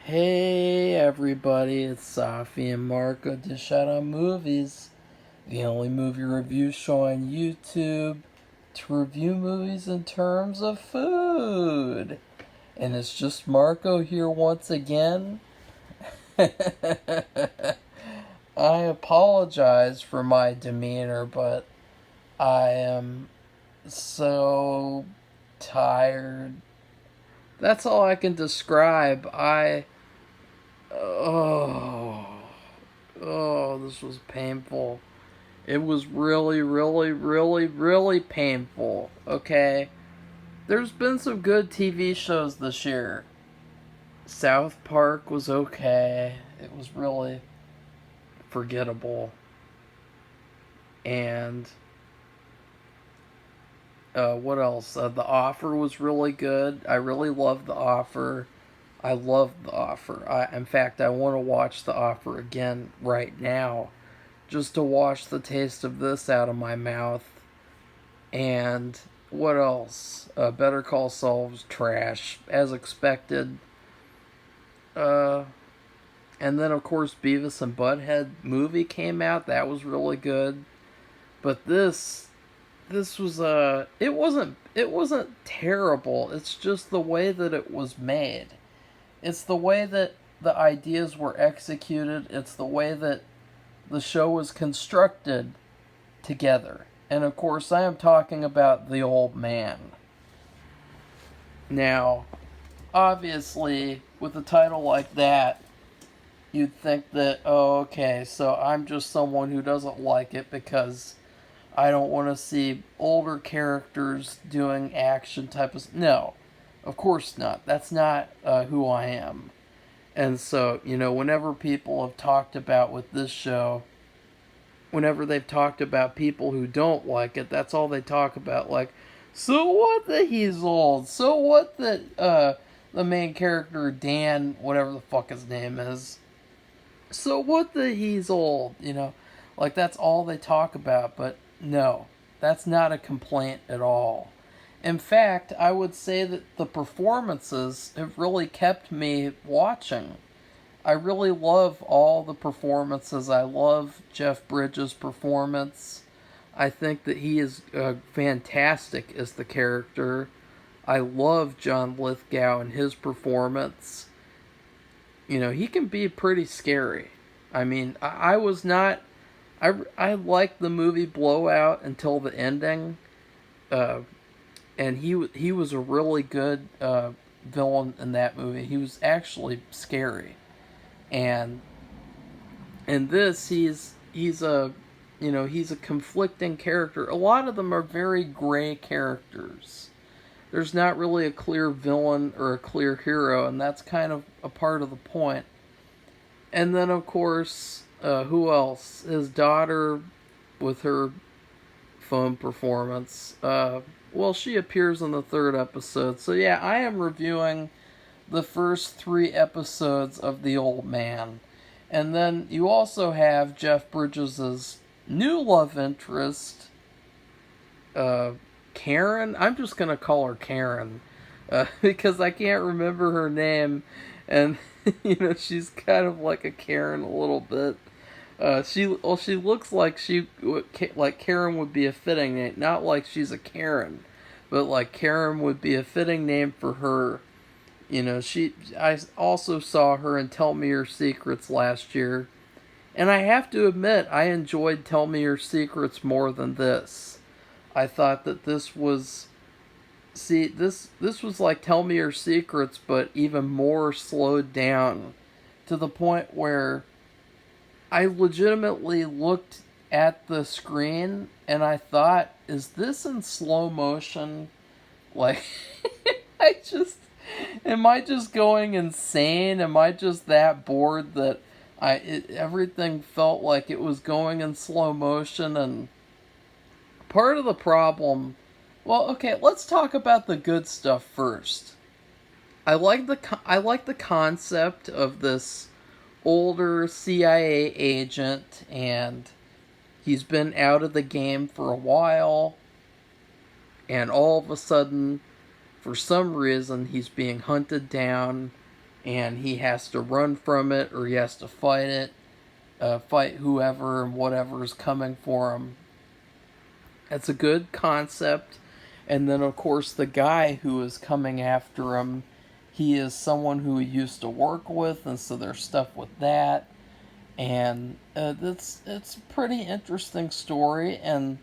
Hey everybody, it's Safi and Marco Dish Out on Movies, the only movie review show on YouTube to review movies in terms of food. And it's just Marco here once again. I apologize for my demeanor, but I am so tired. That's all I can describe. Oh, this was painful. It was really, really, really, really painful. Okay? There's been some good TV shows this year. South Park was okay. It was really forgettable. And, what else? The Offer was really good. I really loved The Offer. I loved The Offer. In fact, I want to watch The Offer again right now just to wash the taste of this out of my mouth. And what else? Better Call Saul was trash, as expected. Uh, and then, of course, Beavis and Butthead movie came out. That was really good. But this was it wasn't terrible. It's just the way that it was made. It's the way that the ideas were executed. It's the way that the show was constructed together. And of course, I am talking about The Old Man. Now, obviously, with a title like that, you'd think that, oh, okay, so I'm just someone who doesn't like it because I don't want to see older characters doing action type of. No, of course not. That's not who I am. And so, whenever people have talked about with this show, whenever they've talked about people who don't like it, that's all they talk about. Like, so what that he's old? So what that the main character Dan, whatever the fuck his name is, so what that he's old? Like that's all they talk about. But no, that's not a complaint at all. In fact, I would say that the performances have really kept me watching. I really love all the performances. I love Jeff Bridges' performance. I think that he is fantastic as the character. I love John Lithgow and his performance. He can be pretty scary. I mean, I was not. I liked the movie Blowout until the ending, uh, and he was a really good villain in that movie. He was actually scary, and in this he's a conflicting character. A lot of them are very gray characters. There's not really a clear villain or a clear hero, and that's kind of a part of the point. And then of course, who else? His daughter with her phone performance. Well, she appears in the third episode. So yeah, I am reviewing the first 3 episodes of The Old Man. And then you also have Jeff Bridges' new love interest, uh, Karen. I'm just going to call her Karen because I can't remember her name. And, she's kind of like a Karen a little bit. She looks like like Karen would be a fitting name, not like she's a Karen, but like Karen would be a fitting name for her. I also saw her in Tell Me Your Secrets last year, and I have to admit I enjoyed Tell Me Your Secrets more than this. I thought that this was this was like Tell Me Your Secrets, but even more slowed down to the point where I legitimately looked at the screen and I thought, is this in slow motion? Like, I just, am I just going insane? Am I just that bored that everything felt like it was going in slow motion? And part of the problem, well, okay, let's talk about the good stuff first. I like the concept of this older CIA agent, and he's been out of the game for a while, and all of a sudden, for some reason, he's being hunted down and he has to run from it, or he has to fight it, fight whoever and whatever is coming for him. It's a good concept. And then, of course, the guy who is coming after him, he is someone who he used to work with, and so there's stuff with that. And it's a pretty interesting story, and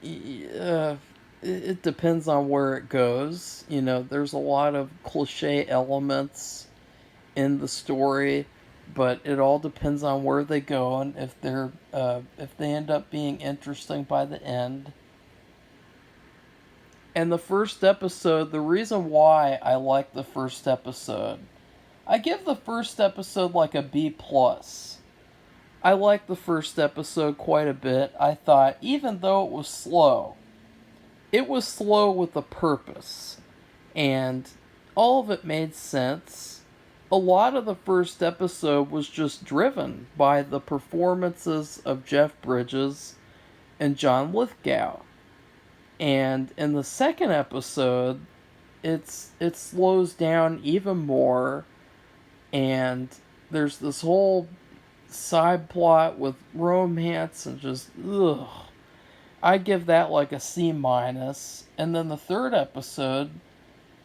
it depends on where it goes. You know, there's a lot of cliche elements in the story, but it all depends on where they go and if they end up being interesting by the end. And the first episode, the reason why I like the first episode, I give the first episode like a B plus. I like the first episode quite a bit. I thought, even though it was slow with a purpose, and all of it made sense. A lot of the first episode was just driven by the performances of Jeff Bridges and John Lithgow. And in the second episode, it slows down even more, and there's this whole side plot with romance and just ugh. I give that like a C minus. And then the third episode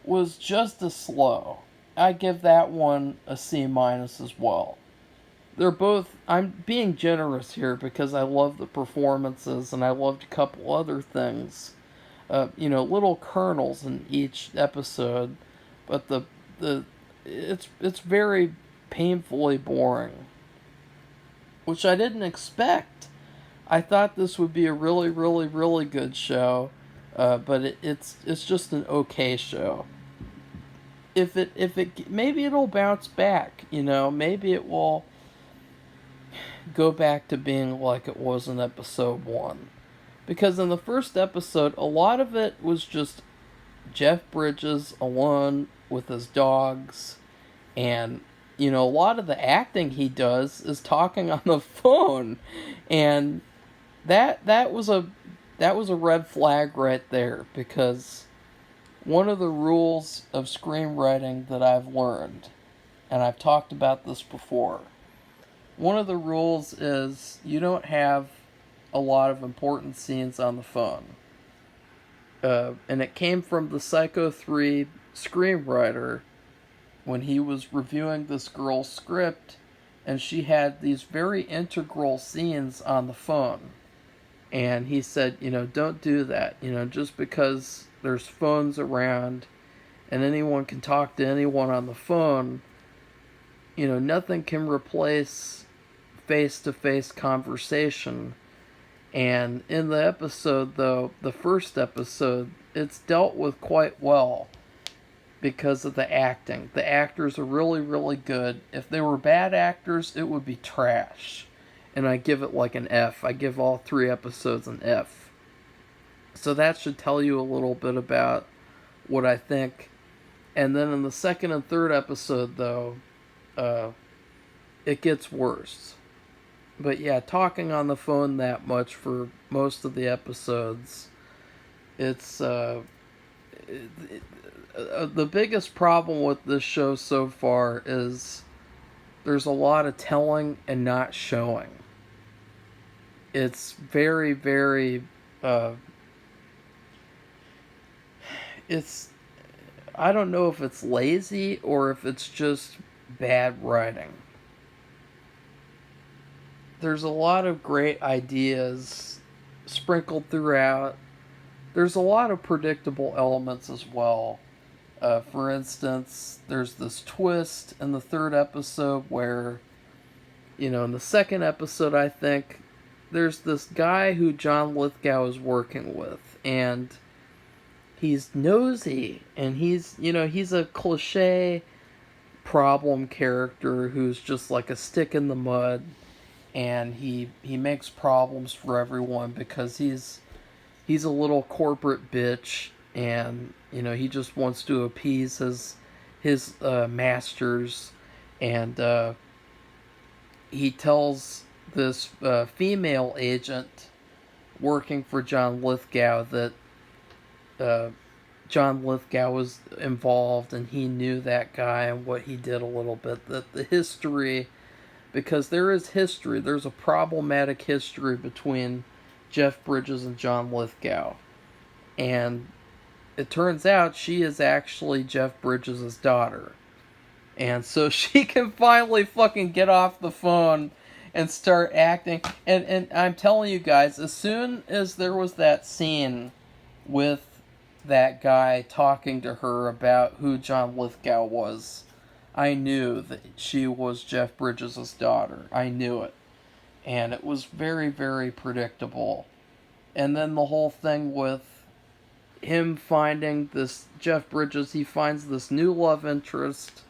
was just as slow. I give that one a C minus as well. They're both, I'm being generous here because I love the performances and I loved a couple other things. Little kernels in each episode, but it's very painfully boring, which I didn't expect. I thought this would be a really, really, really good show, but it's just an okay show. If it maybe it'll bounce back, maybe it will go back to being like it was in episode 1. Because in the first episode, a lot of it was just Jeff Bridges alone with his dogs, and a lot of the acting he does is talking on the phone, and that was a red flag right there, because one of the rules of screenwriting that I've learned, and I've talked about this before, one of the rules is you don't have a lot of important scenes on the phone. And it came from the Psycho 3 screenwriter when he was reviewing this girl's script, and she had these very integral scenes on the phone. And he said, don't do that. Just because there's phones around and anyone can talk to anyone on the phone, nothing can replace face-to-face conversation. And in the episode, though, the first episode, it's dealt with quite well because of the acting. The actors are really, really good. If they were bad actors, it would be trash. And I give it like an F. I give all 3 episodes an F. So that should tell you a little bit about what I think. And then in the second and third episode, though, it gets worse. But yeah, talking on the phone that much for most of the episodes, it's the biggest problem with this show so far is there's a lot of telling and not showing. It's very, very, I don't know if it's lazy or if it's just bad writing. There's a lot of great ideas sprinkled throughout. There's a lot of predictable elements as well. For instance, there's this twist in the third episode where, in the second episode, I think, there's this guy who John Lithgow is working with, and he's nosy, and he's a cliche problem character who's just like a stick in the mud. And he makes problems for everyone because he's a little corporate bitch, and he just wants to appease his masters, and he tells this female agent working for John Lithgow that John Lithgow was involved and he knew that guy and what he did a little bit. The history, because there is history. There's a problematic history between Jeff Bridges and John Lithgow. And it turns out she is actually Jeff Bridges' daughter. And so she can finally fucking get off the phone and start acting. And I'm telling you guys, as soon as there was that scene with that guy talking to her about who John Lithgow was, I knew that she was Jeff Bridges' daughter. I knew it. And it was very, very predictable. And then the whole thing with him finding this Jeff Bridges, he finds this new love interest.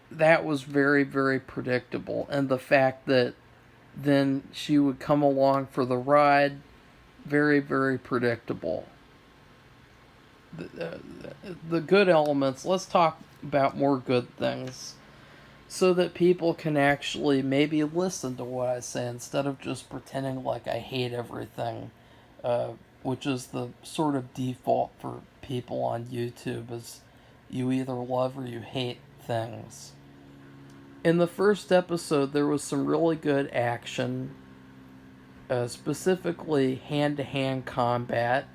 That was very, very predictable. And the fact that then she would come along for the ride, very, very predictable. The good elements, let's talk about more good things so that people can actually maybe listen to what I say instead of just pretending like I hate everything, which is the sort of default for people on YouTube, is you either love or you hate things. In the first episode, there was some really good action, specifically hand-to-hand combat.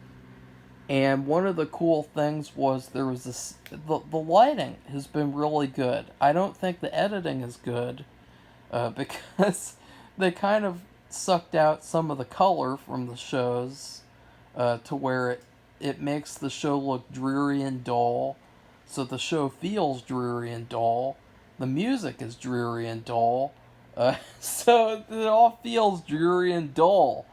And one of the cool things was there was this... The lighting has been really good. I don't think the editing is good, because they kind of sucked out some of the color from the shows, to where it makes the show look dreary and dull. So the show feels dreary and dull. The music is dreary and dull. So it all feels dreary and dull.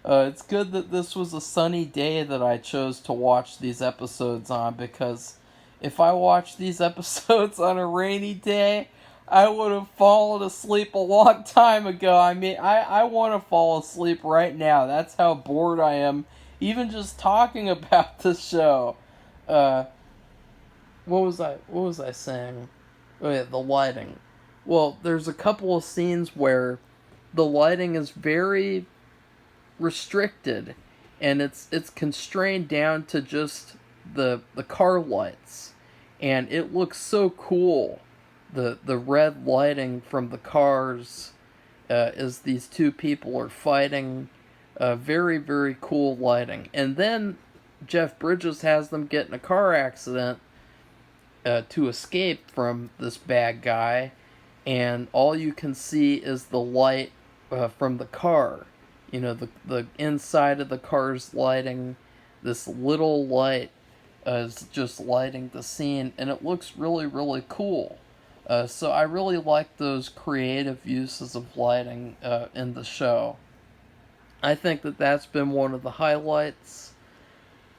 It's good that this was a sunny day that I chose to watch these episodes on, because if I watched these episodes on a rainy day, I would have fallen asleep a long time ago. I mean, I want to fall asleep right now. That's how bored I am, even just talking about the show. What was I saying? Oh yeah, the lighting. Well, there's a couple of scenes where the lighting is very restricted, and it's constrained down to just the car lights, and it looks so cool. The red lighting from the cars, as these two people are fighting, very, very cool lighting. And then Jeff Bridges has them get in a car accident to escape from this bad guy, and all you can see is the light from the car. You know, the inside of the car's lighting. This little light is just lighting the scene, and it looks really, really cool. So I really like those creative uses of lighting in the show. I think that that's been one of the highlights.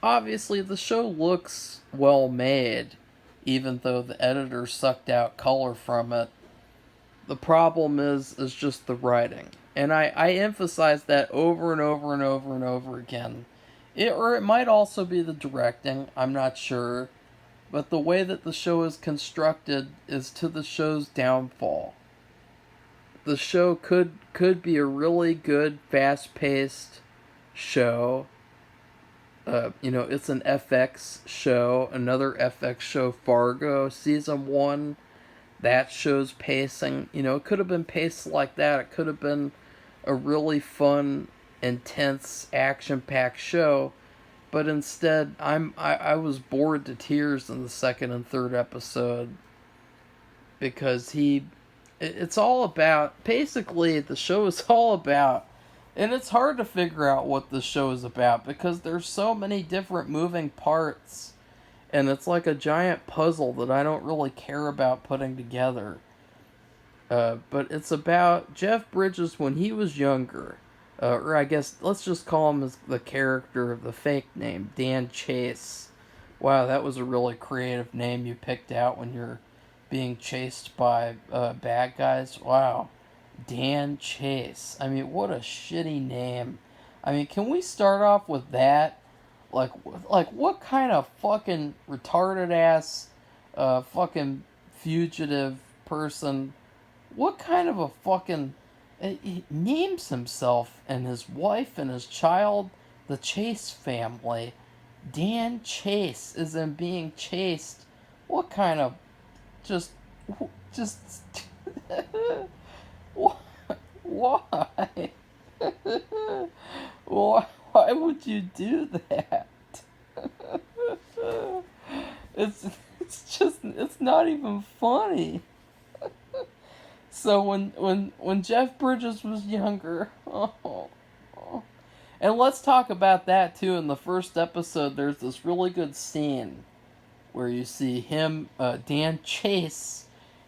Obviously, the show looks well made, even though the editor sucked out color from it. The problem is just the writing. And I emphasize that over and over and over and over again. Or it might also be the directing, I'm not sure. But the way that the show is constructed is to the show's downfall. The show could be a really good, fast-paced show. It's an FX show. Another FX show, Fargo, Season 1. That show's pacing. It could have been paced like that. It could have been a really fun, intense, action-packed show. But instead, I was bored to tears in the second and third episode, because it's all about, basically the show is all about, and it's hard to figure out what the show is about because there's so many different moving parts, and it's like a giant puzzle that I don't really care about putting together. But it's about Jeff Bridges when he was younger. Or I guess, let's just call him as the character of the fake name, Dan Chase. Wow, that was a really creative name you picked out when you're being chased by bad guys. Wow. Dan Chase. I mean, what a shitty name. I mean, can we start off with that? Like what kind of fucking retarded ass fucking fugitive person, what kind of a fucking... He names himself and his wife and his child the Chase family. Dan Chase is in being chased. What kind of just just why? Why would you do that? It's it's not even funny. So when Jeff Bridges was younger, oh, and let's talk about that too. In the first episode, there's this really good scene where you see him, Dan Chase,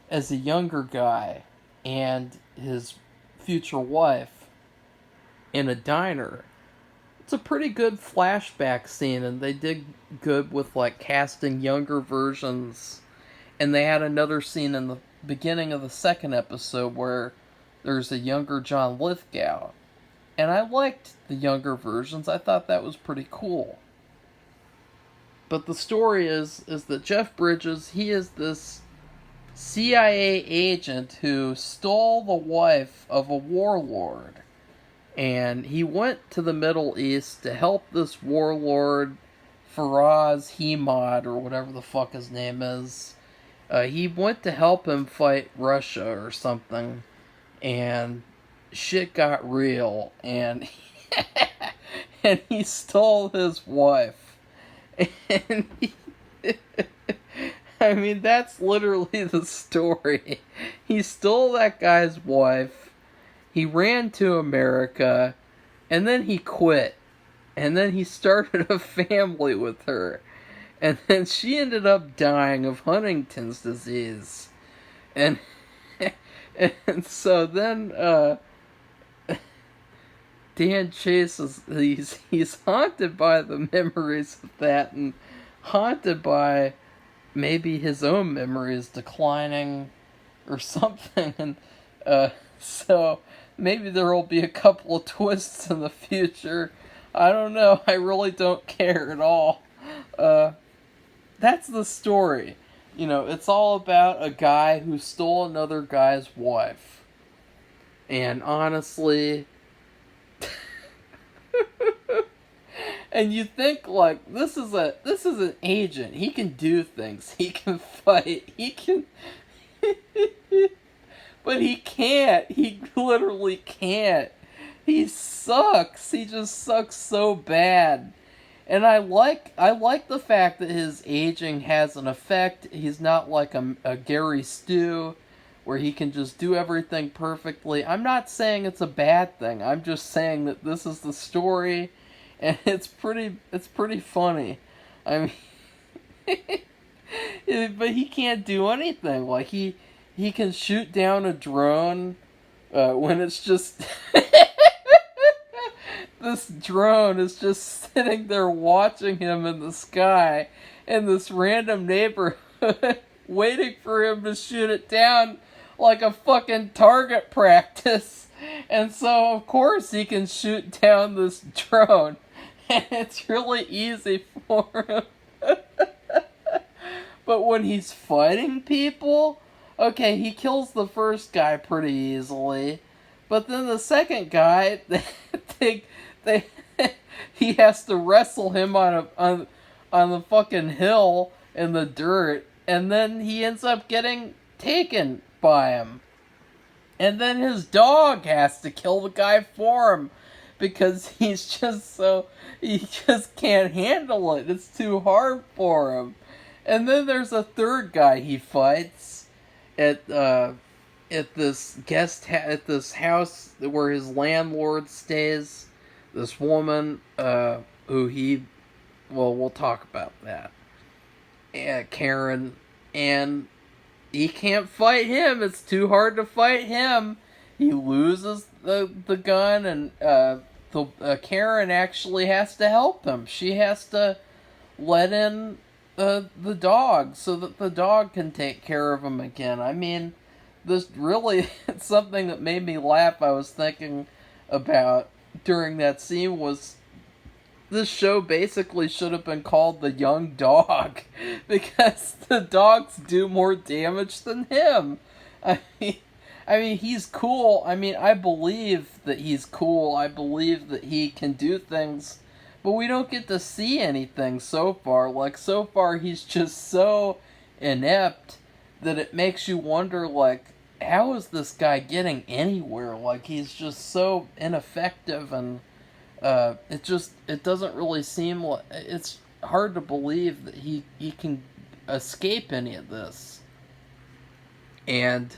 as a younger guy, and his future wife in a diner. It's a pretty good flashback scene, and they did good with like casting younger versions. And they had another scene in the beginning of the second episode where there's a younger John Lithgow. And I liked the younger versions. I thought that was pretty cool. But the story is that Jeff Bridges, he is this CIA agent who stole the wife of a warlord. And he went to the Middle East to help this warlord, Faraz Hemad, or whatever the fuck his name is. He went to help him fight Russia or something. And shit got real. And and he stole his wife. And I mean, that's literally the story. He stole that guy's wife, he ran to America, and then he quit. And then he started a family with her. And then she ended up dying of Huntington's disease. And and so then Dan Chase he's haunted by the memories of that, and haunted by maybe his own memories declining or something. And so maybe there will be a couple of twists in the future. I don't know. I really don't care at all. That's the story. You know, it's all about a guy who stole another guy's wife. And honestly, and you think like this is an agent. He can do things. He can fight. He can but he can't. He literally can't. He sucks. He just sucks so bad. And I like the fact that his aging has an effect. He's not like a Gary Stu, where he can just do everything perfectly. I'm not saying it's a bad thing. I'm just saying that this is the story, and it's pretty funny. I mean, but he can't do anything. Like he can shoot down a drone when it's just this drone is just sitting there watching him in the sky in this random neighborhood waiting for him to shoot it down like a fucking target practice. And so of course he can shoot down this drone, and it's really easy for him. But when he's fighting people, okay, he kills the first guy pretty easily, but then the second guy, they he has to wrestle him on the fucking hill in the dirt, and then he ends up getting taken by him. And then his dog has to kill the guy for him because he just can't handle it. It's too hard for him. And then there's a third guy he fights at this house where his landlord stays. This woman, we'll talk about that. Karen, and he can't fight him. It's too hard to fight him. He loses the gun, and Karen actually has to help him. She has to let in the dog so that the dog can take care of him again. I mean, this really it's something that made me laugh. I was thinking about during that scene was this show basically should have been called The Young Dog, because the dogs do more damage than him. I mean, he's cool. I mean, I believe that he's cool. I believe that he can do things but we don't get to see anything so far. Like, so far he's just so inept that it makes you wonder, like, how is this guy getting anywhere? Like, he's just so ineffective, and it doesn't really seem like, it's hard to believe that he can escape any of this. And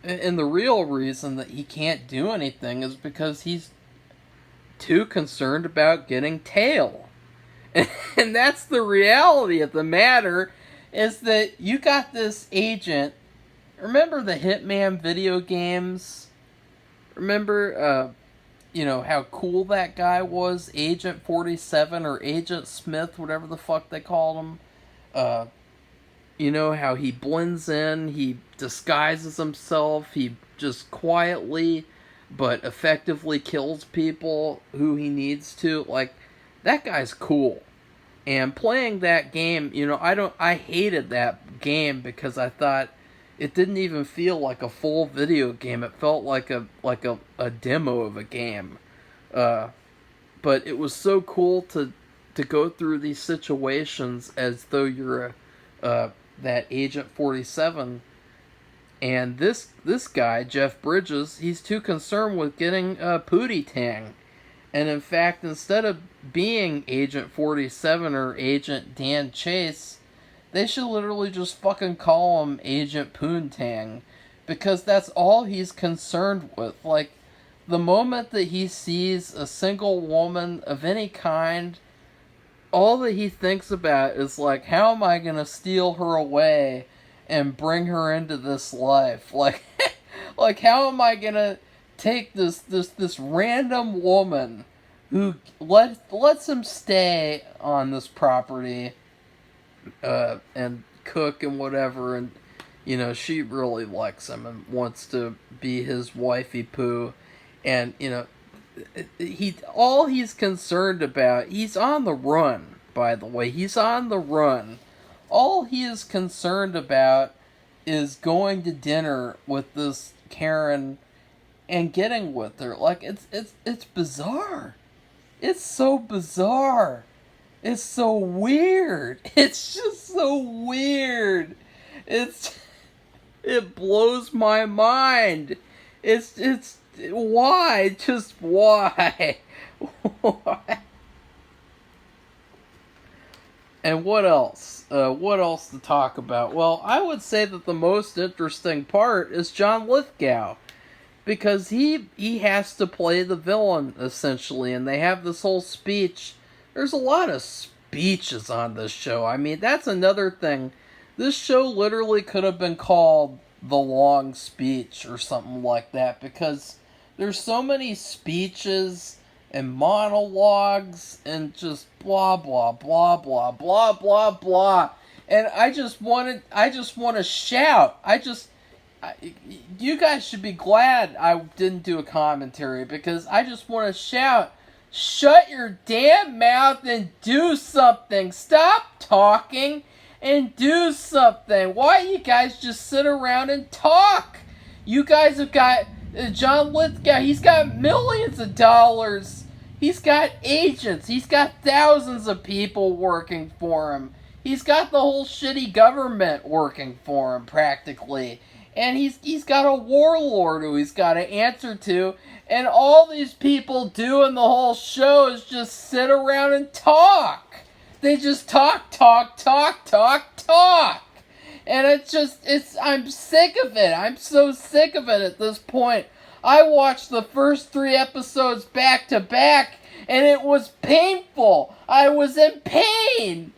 the real reason that he can't do anything is because he's too concerned about getting tail. And that's the reality of the matter, is that you got this agent. Remember the Hitman video games? Remember, how cool that guy was? Agent 47 or Agent Smith, whatever the fuck they called him. How he blends in, he disguises himself, he just quietly but effectively kills people who he needs to. Like, that guy's cool. And playing that game, I hated that game because I thought it didn't even feel like a full video game. It felt like a demo of a game. But it was so cool to go through these situations as though you're that Agent 47. And this guy, Jeff Bridges, he's too concerned with getting Pootie Tang. And in fact, instead of being Agent 47 or Agent Dan Chase, they should literally just fucking call him Agent Poontang. Because that's all he's concerned with. Like, the moment that he sees a single woman of any kind, all that he thinks about is, like, how am I gonna steal her away and bring her into this life? Like, like, how am I gonna take this random woman who lets him stay on this property and cook and whatever, and she really likes him and wants to be his wifey poo, and he's concerned about, he's on the run, by the way, he's on the run. All he is concerned about is going to dinner with this Karen and getting with her. Like, it's bizarre. It's so bizarre. It's so weird. It's just so weird. It blows my mind. It's why? Just why? Why? And what else? What else to talk about? Well, I would say that the most interesting part is John Lithgow. Because he has to play the villain, essentially. And they have this whole speech. There's a lot of speeches on this show. I mean, that's another thing. This show literally could have been called The Long Speech or something like that. Because there's so many speeches and monologues and just blah blah blah blah blah blah blah, and I just want to shout. You guys should be glad I didn't do a commentary, because I just want to shout, shut your damn mouth and do something. Stop talking and do something. Why you guys just sit around and talk? You guys have got John Lithgow, he's got millions of dollars. He's got agents. He's got thousands of people working for him. He's got the whole shitty government working for him, practically. And he's got a warlord who he's got to answer to. And all these people do in the whole show is just sit around and talk. They just talk. And I'm sick of it. I'm so sick of it at this point. I watched the first 3 episodes back to back, and it was painful. I was in pain.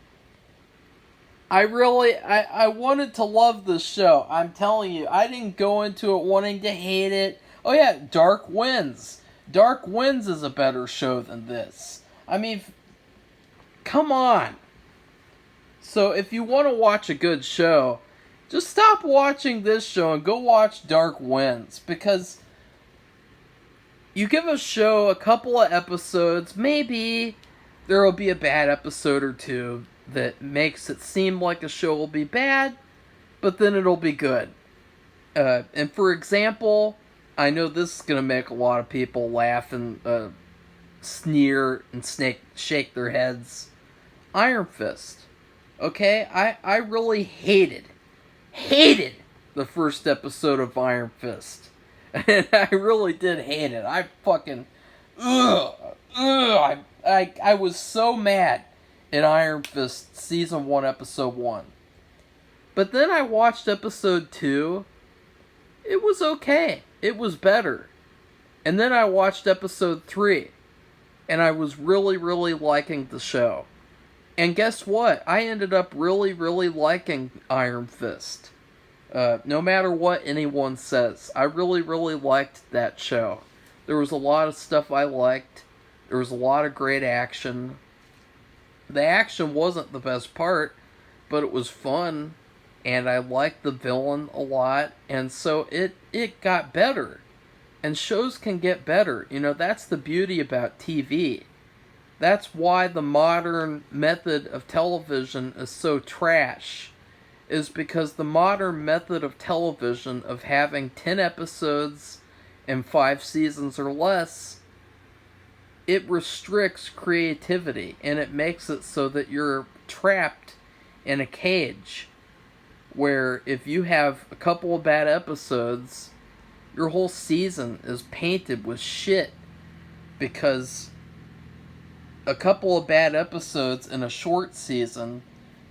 I wanted to love this show. I'm telling you, I didn't go into it wanting to hate it. Oh yeah, Dark Winds. Dark Winds is a better show than this. I mean, come on. So if you want to watch a good show, just stop watching this show and go watch Dark Winds, because you give a show a couple of episodes, maybe there will be a bad episode or two that makes it seem like a show will be bad, but then it'll be good. And for example, I know this is going to make a lot of people laugh and sneer and shake their heads. Iron Fist. Okay? I really hated the first episode of Iron Fist. And I really did hate it. I fucking... I was so mad at Iron Fist Season 1, Episode 1. But then I watched Episode 2. It was okay. It was better. And then I watched Episode 3. And I was really, really liking the show. And guess what? I ended up really, really liking Iron Fist. No matter what anyone says, I really, really liked that show. There was a lot of stuff I liked. There was a lot of great action. The action wasn't the best part, but it was fun, and I liked the villain a lot, and so it got better. And shows can get better. You know, that's the beauty about TV. That's why the modern method of television is so trash. Is because the modern method of television of having 10 episodes and 5 seasons or less, it restricts creativity, and it makes it so that you're trapped in a cage where if you have a couple of bad episodes, your whole season is painted with shit, because a couple of bad episodes in a short season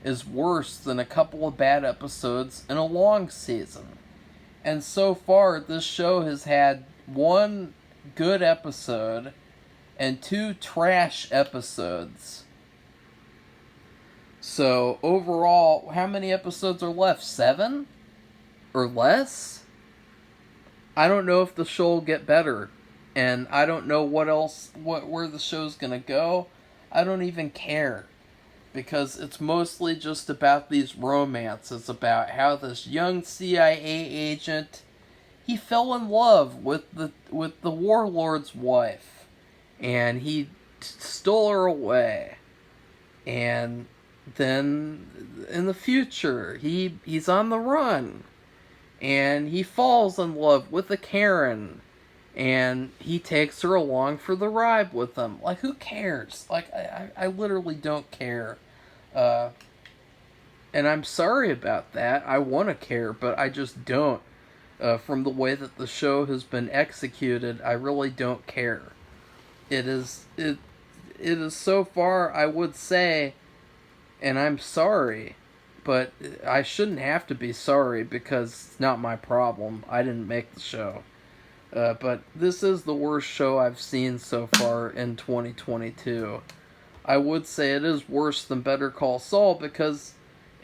is worse than a couple of bad episodes in a long season. And so far, this show has had 1 good episode and 2 trash episodes. So, overall, how many episodes are left? 7? Or less? I don't know if the show will get better. And I don't know where the show's gonna go. I don't even care. Because it's mostly just about these romances, about how this young CIA agent, he fell in love with the warlord's wife, and he stole her away, and then in the future he's on the run, and he falls in love with a Karen, and he takes her along for the ride with him. Like, who cares? Like, I literally don't care. And I'm sorry about that. I want to care, but I just don't. From the way that the show has been executed, I really don't care. It is so far, I would say, and I'm sorry, but I shouldn't have to be sorry because it's not my problem. I didn't make the show. But this is the worst show I've seen so far in 2022. I would say it is worse than Better Call Saul, because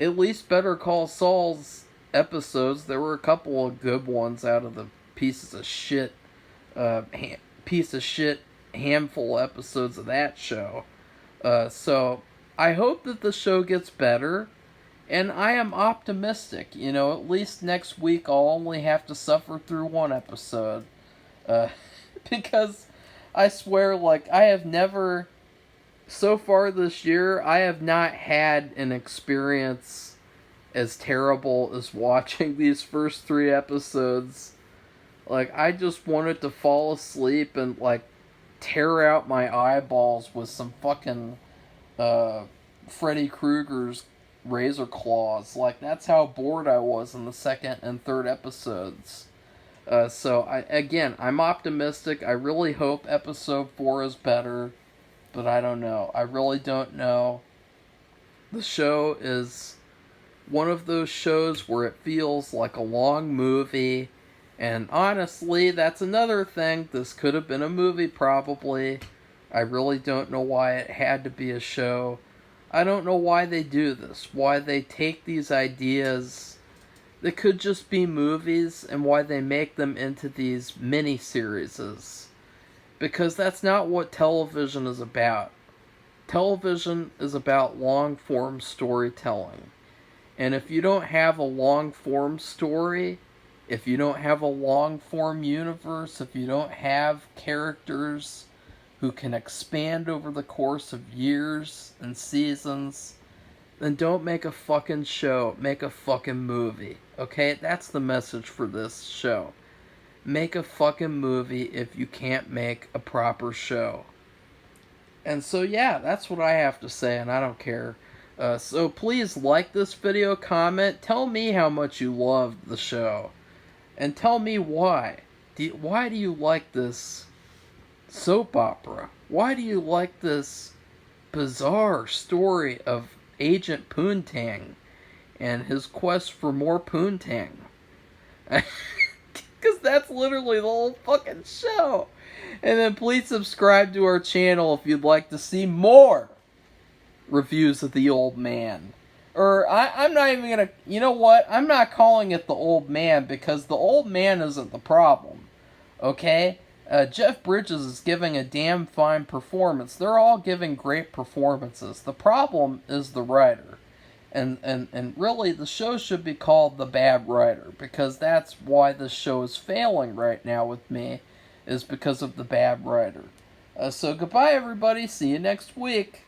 at least Better Call Saul's episodes, there were a couple of good ones out of the piece of shit handful episodes of that show. So I hope that the show gets better, and I am optimistic. You know, at least next week I'll only have to suffer through 1 episode. Because I swear, like, I have never, so far this year, I have not had an experience as terrible as watching these first 3 episodes. Like, I just wanted to fall asleep and, like, tear out my eyeballs with some fucking Freddy Krueger's razor claws. Like, that's how bored I was in the 2nd and 3rd episodes. So, I'm optimistic. I really hope episode 4 is better, but I don't know. I really don't know. The show is one of those shows where it feels like a long movie, and honestly, that's another thing. This could have been a movie, probably. I really don't know why it had to be a show. I don't know why they do this, why they take these ideas that could just be movies, and why they make them into these mini-series. Because that's not what television is about. Television is about long-form storytelling. And if you don't have a long-form story, if you don't have a long-form universe, if you don't have characters who can expand over the course of years and seasons, then don't make a fucking show. Make a fucking movie. Okay? That's the message for this show. Make a fucking movie if you can't make a proper show. And so, yeah, that's what I have to say, and I don't care. So please like this video, comment, tell me how much you loved the show, and tell me why. Why do you like this soap opera? Why do you like this bizarre story of Agent Poontang and his quest for more Poontang? Because that's literally the whole fucking show. And then please subscribe to our channel if you'd like to see more reviews of The Old Man. Or, I'm not even gonna... You know what? I'm not calling it The Old Man because The Old Man isn't the problem. Okay? Jeff Bridges is giving a damn fine performance. They're all giving great performances. The problem is the writer. And really, the show should be called The Bad Writer, because that's why this show is failing right now with me, is because of the bad writer. So goodbye, everybody. See you next week.